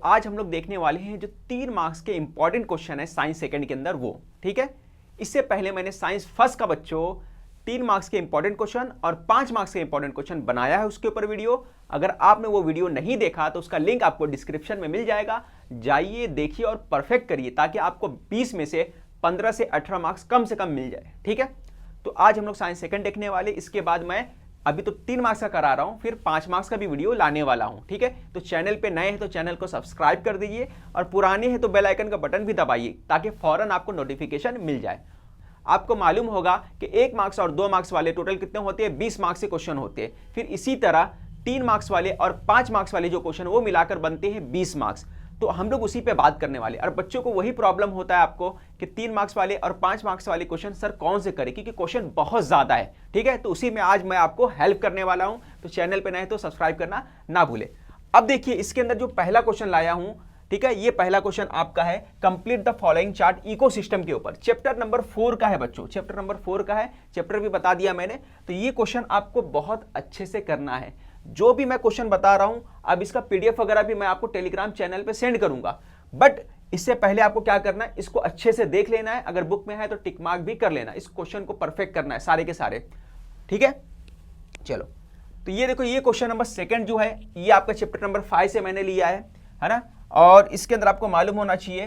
आज हम लोग देखने वाले हैं जो 3 मार्क्स के इंपॉर्टेंट क्वेश्चन है साइंस सेकंड के अंदर वो, ठीक है। इससे पहले मैंने साइंस फर्स्ट का बच्चों 3 मार्क्स के इंपॉर्टेंट क्वेश्चन और 5 मार्क्स के इंपॉर्टेंट क्वेश्चन बनाया है उसके ऊपर वीडियो। अगर आपने वो वीडियो नहीं देखा तो उसका लिंक आपको डिस्क्रिप्शन में मिल जाएगा, जाइए देखिए और परफेक्ट करिए ताकि आपको 20 में से 15 से 18 मार्क्स कम से कम मिल जाए, ठीक है। तो आज हम लोग साइंस सेकंड देखने वाले, इसके बाद मैं अभी तो 3 मार्क्स का करा रहा हूं, फिर 5 मार्क्स का भी वीडियो लाने वाला हूं, ठीक है। तो चैनल पे नए हैं तो चैनल को सब्सक्राइब कर दीजिए और पुराने हैं तो बेल आइकन का बटन भी दबाइए ताकि फौरन आपको नोटिफिकेशन मिल जाए। आपको मालूम होगा कि 1 मार्क्स और 2 मार्क्स वाले टोटल कितने होते हैं, 20 मार्क्स के क्वेश्चन होते हैं। फिर इसी तरह 3 मार्क्स वाले और 5 मार्क्स वाले जो क्वेश्चन वो मिलाकर बनते हैं 20 मार्क्स। तो हम लोग उसी पे बात करने वाले। और बच्चों को वही प्रॉब्लम होता है आपको कि 3 मार्क्स वाले और 5 मार्क्स वाले क्वेश्चन सर कौन से करें, क्योंकि क्वेश्चन बहुत ज्यादा है, ठीक है। तो उसी में आज मैं आपको हेल्प करने वाला हूं। तो चैनल पे नए तो सब्सक्राइब करना ना भूले। अब देखिए इसके अंदर जो पहला क्वेश्चन लाया हूं, ठीक है, ये पहला क्वेश्चन आपका है complete the following chart ecosystem के ऊपर। चैप्टर नंबर 4 का है बच्चों, चैप्टर नंबर 4 का है, चैप्टर भी बता दिया मैंने। तो ये क्वेश्चन आपको बहुत अच्छे से करना है। जो भी मैं क्वेश्चन बता रहा हूं, अब इसका पीडीएफ वगैरह भी मैं आपको टेलीग्राम चैनल पे सेंड करूंगा, बट इससे पहले आपको क्या करना है, इसको अच्छे से देख लेना है। अगर बुक में है तो टिक मार्क भी कर लेना, इस क्वेश्चन को परफेक्ट करना है सारे के सारे, ठीक है। चलो तो ये देखो, ये क्वेश्चन नंबर 2 जो है ये आपका चैप्टर नंबर 5 से मैंने लिया है ना। और इसके अंदर आपको मालूम होना चाहिए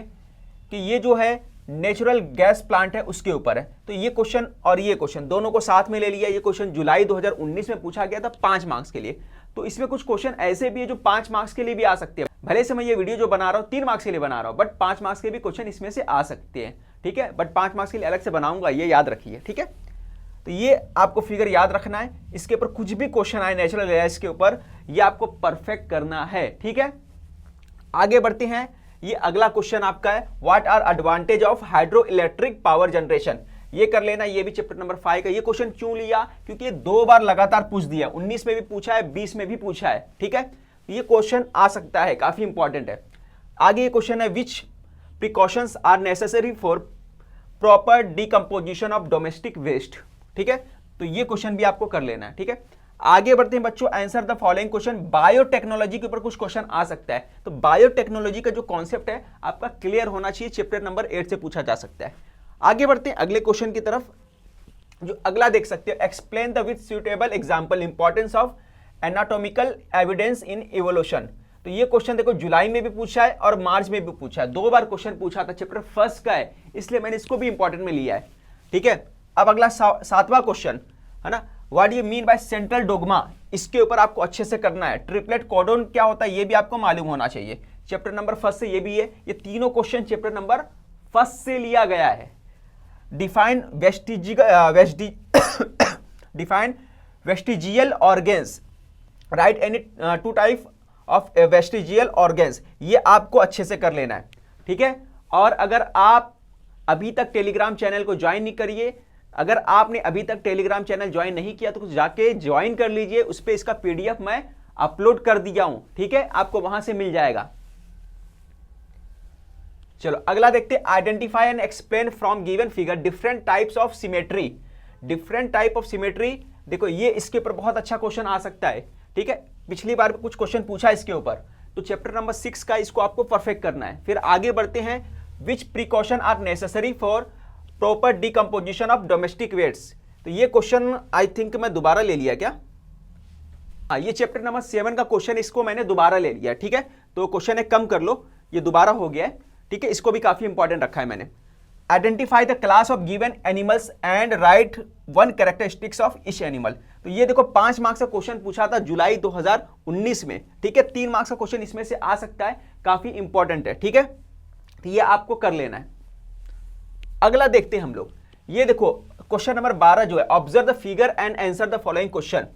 कि ये जो है नेचुरल गैस प्लांट है उसके ऊपर है। तो ये क्वेश्चन और ये क्वेश्चन दोनों को साथ में ले लिया। ये क्वेश्चन जुलाई 2019 में पूछा गया था 5 मार्क्स के लिए। तो इसमें कुछ क्वेश्चन ऐसे भी है जो 5 मार्क्स के लिए भी आ सकते हैं। भले से मैं ये वीडियो जो बना रहा हूं 3 मार्क्स के लिए बना रहा हूं, बट 5 मार्क्स के भी क्वेश्चन इसमें से आ सकते हैं, ठीक है। बट 5 मार्क्स के लिए अलग से बनाऊंगा, ये याद रखिए, ठीक है। तो ये आपको फिगर याद रखना है। इसके ऊपर कुछ भी क्वेश्चन आए नेचुरल गैस के ऊपर, ये आपको परफेक्ट करना है, ठीक है। आगे बढ़ते हैं। ये अगला क्वेश्चन आपका है what are advantage of hydroelectric power generation. ये कर लेना, ये भी चैप्टर नंबर 5 का। ये क्वेश्चन क्यों लिया, क्योंकि ये 2 बार लगातार पूछ दिया, 19 में भी पूछा है, 20 में भी पूछा है, ठीक है। ये क्वेश्चन आ सकता है, काफी इंपॉर्टेंट है। आगे ये क्वेश्चन है which precautions are necessary for proper decomposition of domestic waste, ठीक है। तो ये क्वेश्चन भी आपको कर लेना है, ठीक है। आगे बढ़ते हैं बच्चों, answer the following question. Biotechnology के ऊपर कुछ क्वेश्चन आ सकता है। तो बायोटेक्नोलॉजी का जो कॉन्सेप्ट है आपका क्लियर होना चाहिए, चैप्टर नंबर 8 से पूछा जा सकता है। आगे बढ़ते हैं अगले क्वेश्चन की तरफ। जो अगला देख सकते हैं, explain the with suitable example importance of anatomical evidence in evolution. तो ये क्वेश्चन देखो जुलाई में भी पूछा है और मार्च में भी पूछा है, 2 बार क्वेश्चन पूछा था, चैप्टर 1 का है, इसलिए मैंने इसको भी इंपॉर्टेंट में लिया है, ठीक है। अब अगला 7वां क्वेश्चन है ना, what you mean by central dogma. इसके ऊपर आपको अच्छे से करना है। ट्रिपलेट कोडोन क्या होता है ये भी आपको मालूम होना चाहिए, चैप्टर नंबर 1 से ये भी है। ये तीनों क्वेश्चन चैप्टर नंबर 1 से लिया गया है। Define vestigial organs, right any 2 type of vestigial organs. ये आपको अच्छे से कर लेना है, ठीक है। और अगर आप अभी तक टेलीग्राम चैनल को ज्वाइन नहीं करिए, अगर आपने अभी तक टेलीग्राम चैनल ज्वाइन नहीं किया तो जाके ज्वाइन कर लीजिए। उस पे इसका पीडीएफ मैं अपलोड कर दिया हूं, ठीक है, आपको वहां से मिल जाएगा। चलो अगला देखते हैं, identify and explain from given figure different types of symmetry. Different type of symmetry, देखो ये इसके ऊपर बहुत अच्छा क्वेश्चन आ सकता है, ठीक है। पिछली बार कुछ क्वेश्चन पूछा इसके ऊपर, तो चैप्टर नंबर 6 का इसको आपको परफेक्ट करना है। फिर आगे बढ़ते हैं, which precaution are necessary for proper decomposition of domestic wastes. तो ये क्वेश्चन आई थिंक मैं दोबारा ले लिया क्या, हाँ ये चैप्टर नंबर 7 का क्वेश्चन, इसको मैंने दोबारा ले लिया, ठीक है। तो क्वेश्चन है कम कर लो, ये दोबारा हो गया है, ठीक है। इसको भी काफी इंपॉर्टेंट रखा है मैंने। Identify the class of given animals and right 1 characteristics of each animal. तो ये देखो 5 मार्क्स का क्वेश्चन पूछा था जुलाई 2019 में, ठीक है। 3 मार्क्स का क्वेश्चन इसमें से आ सकता है, काफी इंपॉर्टेंट है, ठीक है। तो ये आपको कर लेना है। अगला देखते हैं हम लोग, ये देखो क्वेश्चन नंबर 12 जो है, observe the figure and answer the following question.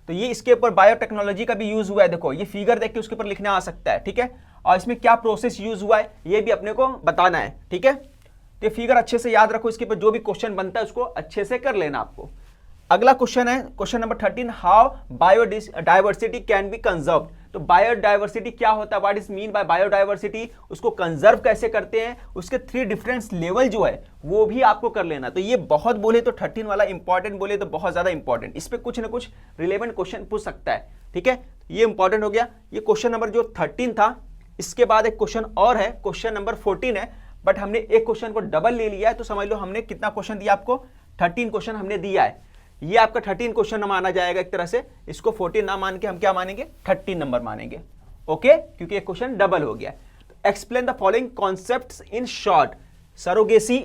तो ये इसके ऊपर बायोटेक्नोलॉजी का भी यूज हुआ है। देखो ये फिगर देख के उसके ऊपर लिखना आ सकता है, ठीक है। और इसमें क्या प्रोसेस यूज हुआ है ये भी अपने को बताना है, ठीक है। तो फिगर अच्छे से याद रखो, इसके ऊपर जो भी क्वेश्चन बनता है उसको अच्छे से कर लेना आपको। अगला क्वेश्चन है question number 13, how biodiversity can be conserved. तो बायोडाइवर्सिटी क्या होता है, what is mean by biodiversity, उसको कंजर्व कैसे करते हैं, उसके 3 डिफरेंस लेवल जो है वो भी आपको कर लेना। तो ये बहुत बोले तो 13 वाला इंपॉर्टेंट, बोले तो बहुत ज्यादा इंपॉर्टेंट, इस पे कुछ ना कुछ रिलेवेंट क्वेश्चन पूछ सकता है, ठीक है। ये इंपॉर्टेंट हो गया। ये क्वेश्चन नंबर जो 13 था इसके बाद एक क्वेश्चन और है, क्वेश्चन नंबर 14 है, बट हमने एक क्वेश्चन को डबल ले लिया है, तो समझ लो हमने कितना क्वेश्चन दिया आपको, 13 क्वेश्चन हमने दिया है। ये आपका 13 क्वेश्चन माना जाएगा एक तरह से, इसको 14 ना मान के हम क्या मानेंगे, 13 नंबर मानेंगे। ओके, क्योंकि एक क्वेश्चन डबल हो गया। Explain the following concepts in short. Surrogacy,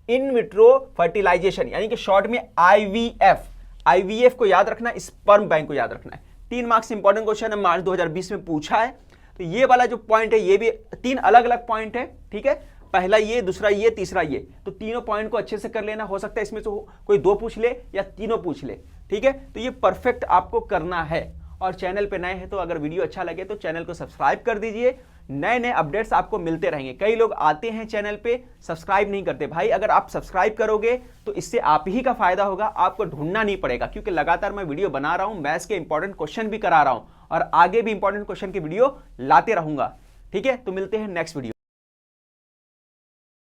in vitro fertilisation, यानी कि शॉर्ट में आईवीएफ, आईवीएफ को याद रखना, स्पर्म बैंक को याद रखना है। 3 मार्क्स इंपॉर्टेंट क्वेश्चन है, मार्च 2020 में पूछा है। तो ये वाला जो पॉइंट है, ये भी 3 अलग अलग पॉइंट है, ठीक है, पहला ये, दूसरा ये, तीसरा ये, तो तीनों पॉइंट को अच्छे से कर लेना। हो सकता है इसमें से कोई 2 पूछ ले या तीनों पूछ ले, ठीक है, तो ये परफेक्ट आपको करना है। और चैनल पे नए हैं तो अगर वीडियो अच्छा लगे तो चैनल को सब्सक्राइब कर दीजिए, नए नए अपडेट्स आपको मिलते रहेंगे। कई लोग आते हैं चैनल पे, सब्सक्राइब नहीं करते। भाई अगर आप सब्सक्राइब करोगे तो इससे आप ही का फायदा होगा, आपको ढूंढना नहीं पड़ेगा, क्योंकि लगातार मैं वीडियो बना रहा हूं, मैथ्स के इंपॉर्टेंट क्वेश्चन भी करा रहा हूं और आगे भी इंपॉर्टेंट क्वेश्चन की वीडियो लाते रहूंगा। ठीक है, तो मिलते हैं नेक्स्ट वीडियो।